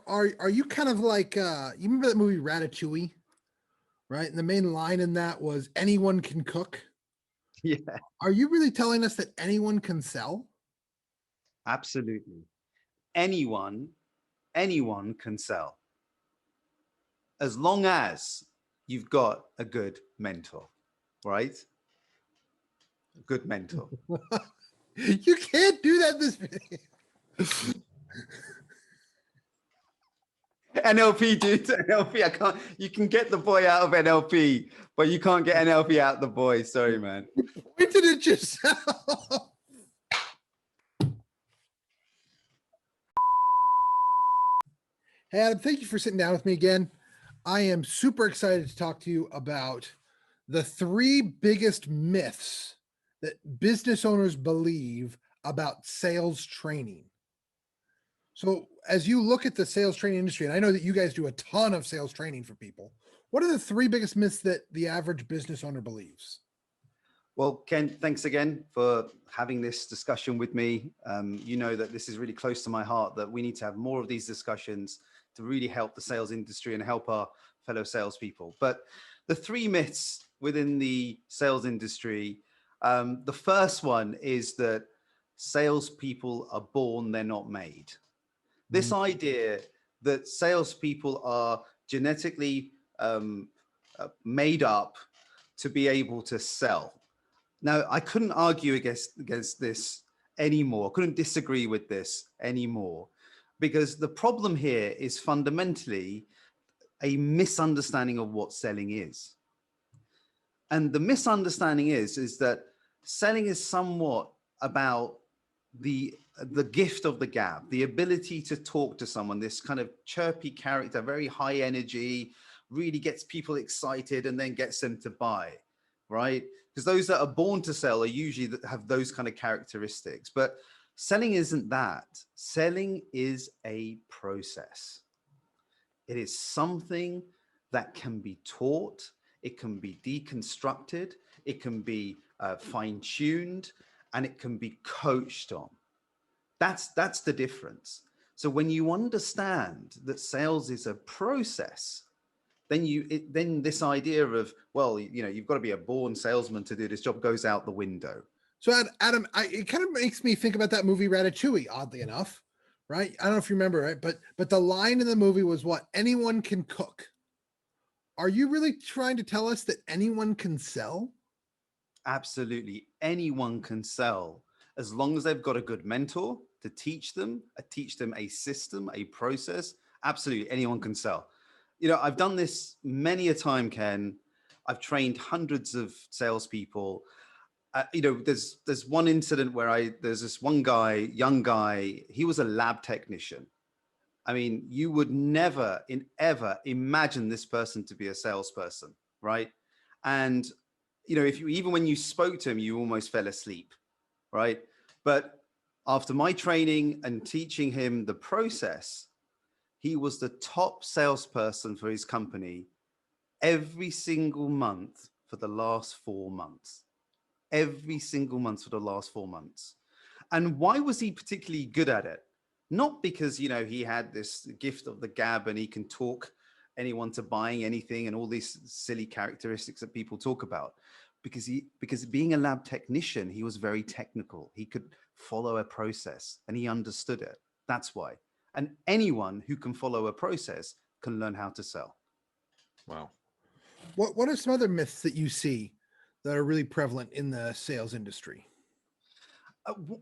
Are you kind of like you remember that movie Ratatouille, right? And the main line in that was anyone can cook. Yeah, Are you really telling us that anyone can sell? absolutely. Anyone, anyone can sell as long as you've got a good mentor, right? A good mentor. You can't do that in this video. NLP, dude. NLP. I can't. You can get the boy out of NLP, but you can't get NLP out the boy. Sorry, man. Pointed at yourself. Hey Adam, thank you for sitting down with me again. I am super excited to talk to you about the three biggest myths that business owners believe about sales training. So, as you look at the sales training industry, and I know that you guys do a ton of sales training for people, what are the three biggest myths that the average business owner believes? Well, Ken, thanks again for having this discussion with me. You know that this is really close to my heart, that we need to have more of these discussions to really help the sales industry and help our fellow salespeople. But the three myths within the sales industry, the first one is that salespeople are born, they're not made. This idea that salespeople are genetically made up to be able to sell. Now, I couldn't argue against this anymore. I couldn't disagree with this anymore, because the problem here is fundamentally a misunderstanding of what selling is. And the misunderstanding is that selling is somewhat about the gift of the gab, the ability to talk to someone, this kind of chirpy character, very high energy, really gets people excited and then gets them to buy, right? Because those that are born to sell are usually that have those kind of characteristics. But selling isn't that. Selling is a process. It is something that can be taught, it can be deconstructed, it can be fine-tuned, and it can be coached on. That's the difference. So when you understand that sales is a process, then this idea of, well, you've got to be a born salesman to do this job goes out the window. So, Adam, it kind of makes me think about that movie Ratatouille. Oddly enough, right? I don't know if you remember, right? But the line in the movie was what anyone can cook. Are you really trying to tell us that anyone can sell? Absolutely, anyone can sell as long as they've got a good mentor to teach them a system, a process. Absolutely, anyone can sell. I've done this many a time, Ken. I've trained hundreds of salespeople. There's one incident where there's this one guy, young guy. He was a lab technician. I mean, you would never ever imagine this person to be a salesperson, right? And if you even when you spoke to him, you almost fell asleep, right? But after my training and teaching him the process, he was the top salesperson for his company every single month for the last 4 months. Every single month for the last 4 months. And why was he particularly good at it? Not because, he had this gift of the gab and he can talk anyone to buying anything and all these silly characteristics that people talk about. Because being a lab technician, he was very technical. He could follow a process and he understood it. That's why. And anyone who can follow a process can learn how to sell. Wow. What are some other myths that you see that are really prevalent in the sales industry?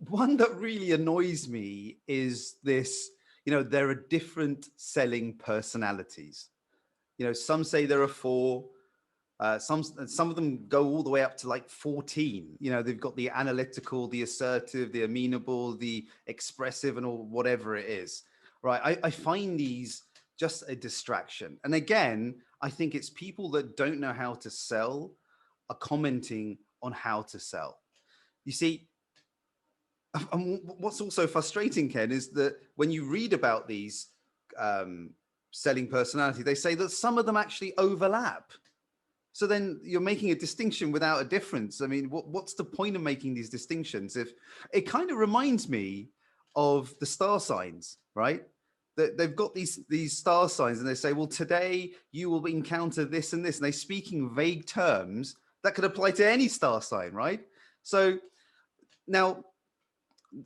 One that really annoys me is this, there are different selling personalities. Some say there are four. Some of them go all the way up to like 14. They've got the analytical, the assertive, the amenable, the expressive, and all whatever it is. Right. I find these just a distraction. And again, I think it's people that don't know how to sell are commenting on how to sell. You see, and what's also frustrating, Ken, is that when you read about these selling personality, they say that some of them actually overlap. So then you're making a distinction without a difference. I mean, what's the point of making these distinctions? If it kind of reminds me of the star signs, right? they've got these star signs, and they say, well, today you will encounter this and this, and they speak in vague terms that could apply to any star sign, right? So now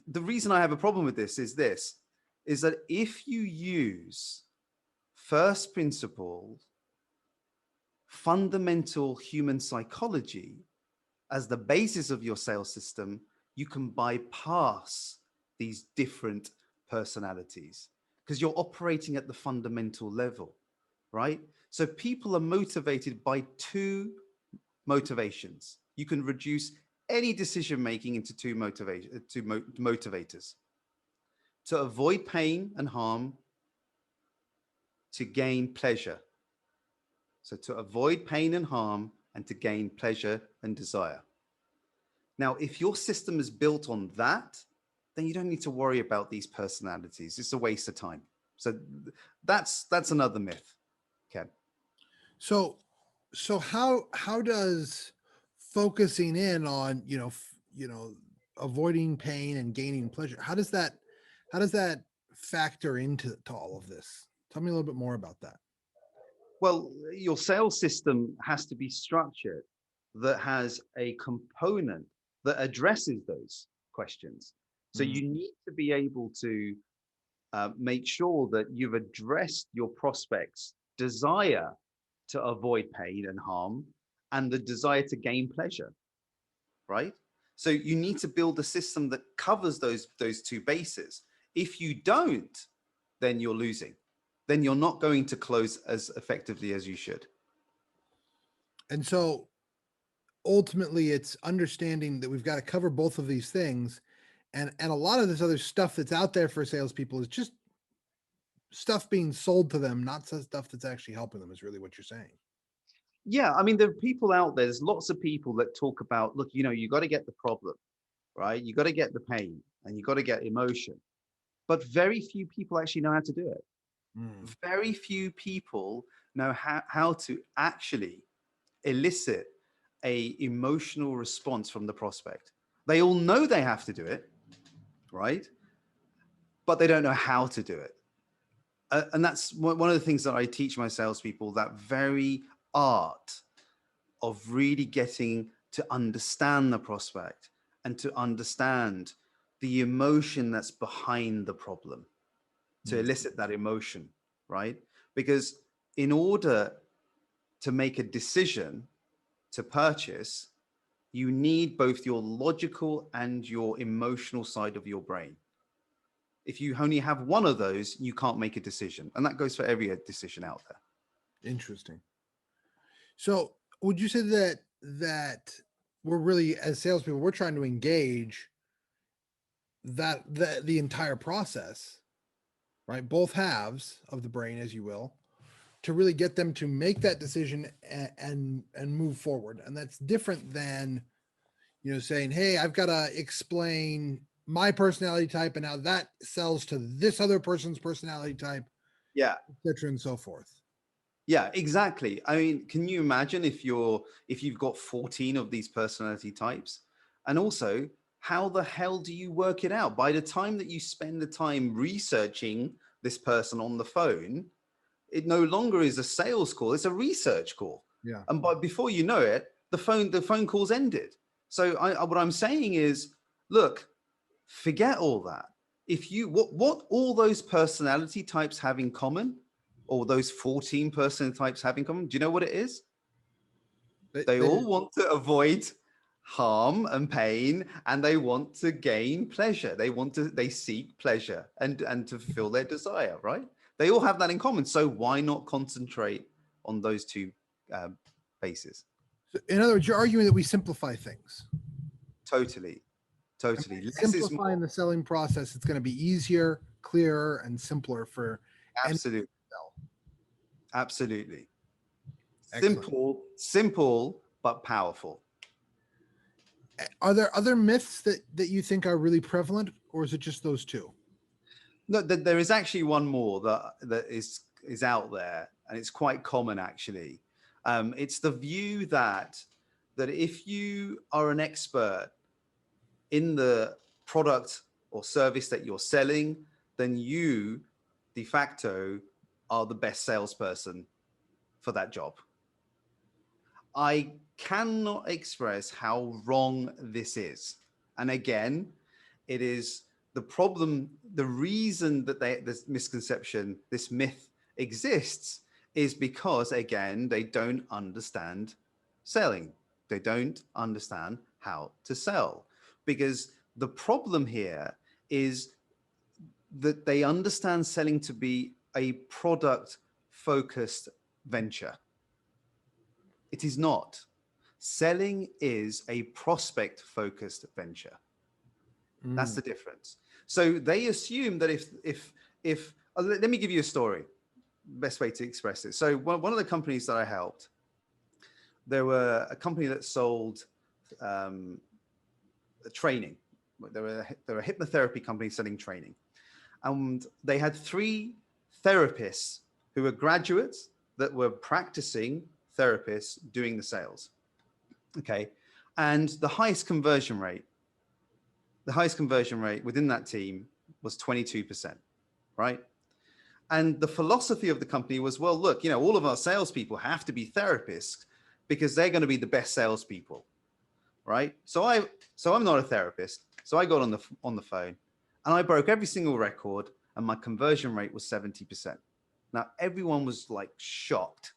the reason I have a problem with this is that if you use first principles, fundamental human psychology as the basis of your sales system, you can bypass these different personalities because you're operating at the fundamental level, right? So people are motivated by two motivations. You can reduce any decision making into two motivators: to avoid pain and harm, to gain pleasure. So to avoid pain and harm, and to gain pleasure and desire. Now, if your system is built on that, then you don't need to worry about these personalities. It's a waste of time. So that's another myth, Ken. So, how does focusing in on avoiding pain and gaining pleasure, how does that factor into all of this? Tell me a little bit more about that. Well, your sales system has to be structured that has a component that addresses those questions. So Mm. you need to be able to make sure that you've addressed your prospects' desire to avoid pain and harm and the desire to gain pleasure, right? So you need to build a system that covers those two bases. If you don't, then you're losing. Then you're not going to close as effectively as you should. And so ultimately it's understanding that we've got to cover both of these things, and a lot of this other stuff that's out there for salespeople is just stuff being sold to them, not stuff that's actually helping them, is really what you're saying. Yeah, I mean, there are people out there, there's lots of people that talk about, look, you got to get the problem, right? You got to get the pain and you got to get emotion. But very few people actually know how to do it. Mm. Very few people know how to actually elicit a emotional response from the prospect. They all know they have to do it, right? But they don't know how to do it. And that's one of the things that I teach my salespeople, that very art of really getting to understand the prospect and to understand the emotion that's behind the problem, to Mm. elicit that emotion, right? Because in order to make a decision to purchase, you need both your logical and your emotional side of your brain. If you only have one of those, you can't make a decision. And that goes for every decision out there. Interesting. So would you say that we're really, as salespeople, we're trying to engage the entire process, right? Both halves of the brain, as you will, to really get them to make that decision and move forward. And that's different than, saying, hey, I've got to explain my personality type, and now that sells to this other person's personality type, Yeah. etc., and so forth. Yeah, exactly. I mean, can you imagine if you've got 14 of these personality types? And also, how the hell do you work it out? By the time that you spend the time researching this person on the phone, it no longer is a sales call, it's a research call. Yeah. And before you know it, the phone call's ended. So what I'm saying is, look, forget all that. If you what all those personality types have in common, or those 14 personality types have in common, do you know what it is? They They all want to avoid harm and pain, and they want to gain pleasure. They seek pleasure and to fulfill their desire, right? They all have that in common. So why not concentrate on those two bases? in other words, you're arguing that we simplify things. Totally, And by totally. Less is simplifying more. the selling process, it's going to be easier, clearer, and simpler for any Absolutely, sell. absolutely. Excellent. Simple, but powerful. Are there other myths that you think are really prevalent, or is it just those two? No, there is actually one more that is out there, and it's quite common actually. It's the view that if you are an expert in the product or service that you're selling, then you de facto are the best salesperson for that job. I cannot express how wrong this is. And again, it is the problem, the reason that this misconception, this myth exists is because, again, they don't understand selling. They don't understand how to sell. Because the problem here is that they understand selling to be a product focused venture. It is not. Selling is a prospect focused venture. That's the difference. So they assume that if let me give you a story, best way to express it. So one of the companies that I helped, there were a company that sold training. They were a hypnotherapy company selling training. And they had 3 therapists who were graduates that were practicing therapists doing the sales. Okay. And the highest conversion rate within that team was 22%, right? And the philosophy of the company was, well, look, all of our salespeople have to be therapists because they're going to be the best salespeople, right? So I'm not a therapist. So I got on the phone and I broke every single record and my conversion rate was 70%. Now everyone was like shocked.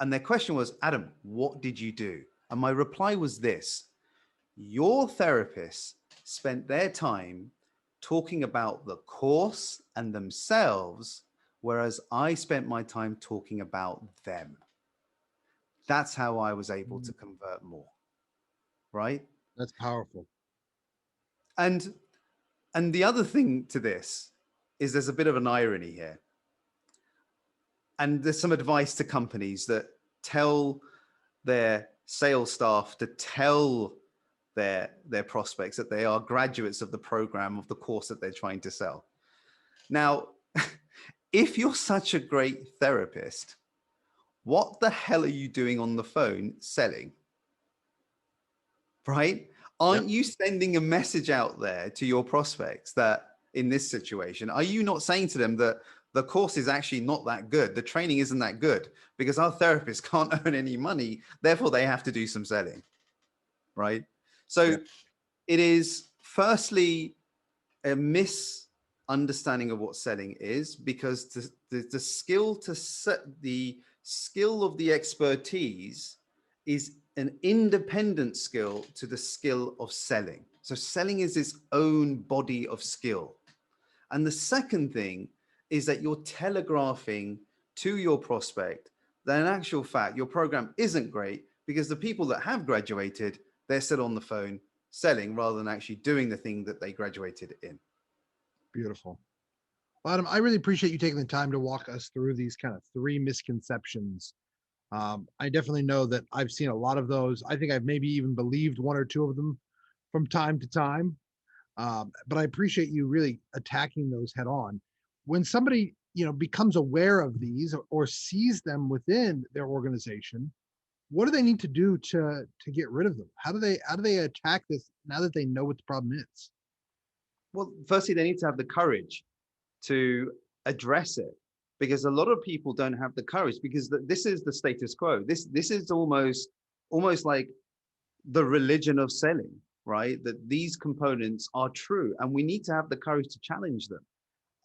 And their question was, Adam, what did you do? And my reply was this: your therapists spent their time talking about the course and themselves, whereas I spent my time talking about them. That's how I was able to convert more, right? That's powerful. And the other thing to this is there's a bit of an irony here. And there's some advice to companies that tell their sales staff to tell their prospects that they are graduates of the program, of the course that they're trying to sell. Now, if you're such a great therapist, what the hell are you doing on the phone selling? Right? Aren't you sending a message out there to your prospects that in this situation, are you not saying to them that the course is actually not that good, the training isn't that good because our therapists can't earn any money, therefore they have to do some selling, right? So it is firstly a misunderstanding of what selling is, because the skill to set the skill of the expertise is an independent skill to the skill of selling. So selling is its own body of skill. And the second thing is that you're telegraphing to your prospect that in actual fact, your program isn't great because the people that have graduated, they're still on the phone selling rather than actually doing the thing that they graduated in. Beautiful. Well, Adam, I really appreciate you taking the time to walk us through these kind of 3 misconceptions. I definitely know that I've seen a lot of those. I think I've maybe even believed 1 or 2 of them from time to time. But I appreciate you really attacking those head on. When somebody, becomes aware of these or sees them within their organization, what do they need to do to get rid of them? How do they attack this now that they know what the problem is? Well, firstly, they need to have the courage to address it, because a lot of people don't have the courage, because this is the status quo. This is almost like the religion of selling, right? That these components are true and we need to have the courage to challenge them.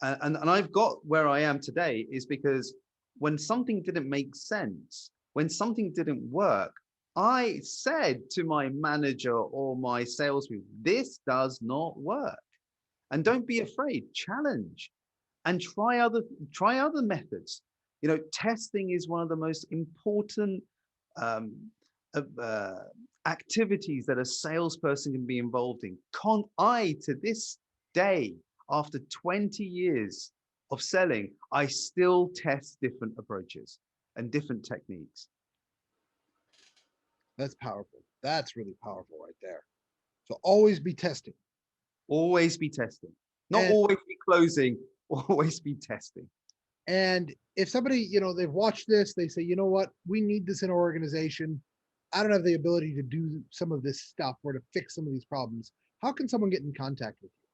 And I've got where I am today is because when something didn't make sense, when something didn't work, I said to my manager or my salespeople, this does not work. And don't be afraid, challenge and try other methods. Testing is one of the most important um, activities that a salesperson can be involved in. I, to this day, after 20 years of selling, I still test different approaches and different techniques. That's powerful. That's really powerful right there. So always be testing. Always be testing. Not And always be closing, always be testing. and if somebody, they've watched this, they say, you know what, we need this in our organization. I don't have the ability to do some of this stuff or to fix some of these problems. How can someone get in contact with you?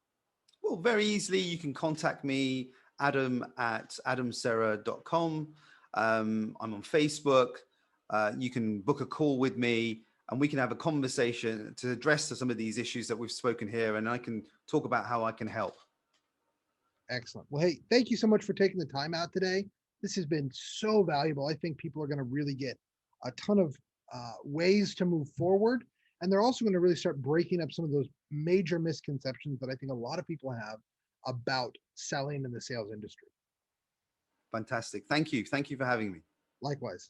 Well, very easily, you can contact me adam@adamcerra.com. I'm on Facebook. You can book a call with me and we can have a conversation to address some of these issues that we've spoken here, and I can talk about how I can help. Excellent. Well, hey, thank you so much for taking the time out today. This has been so valuable. I think people are going to really get a ton of ways to move forward. And they're also going to really start breaking up some of those major misconceptions that I think a lot of people have about selling in the sales industry. Fantastic. Thank you. Thank you for having me. Likewise.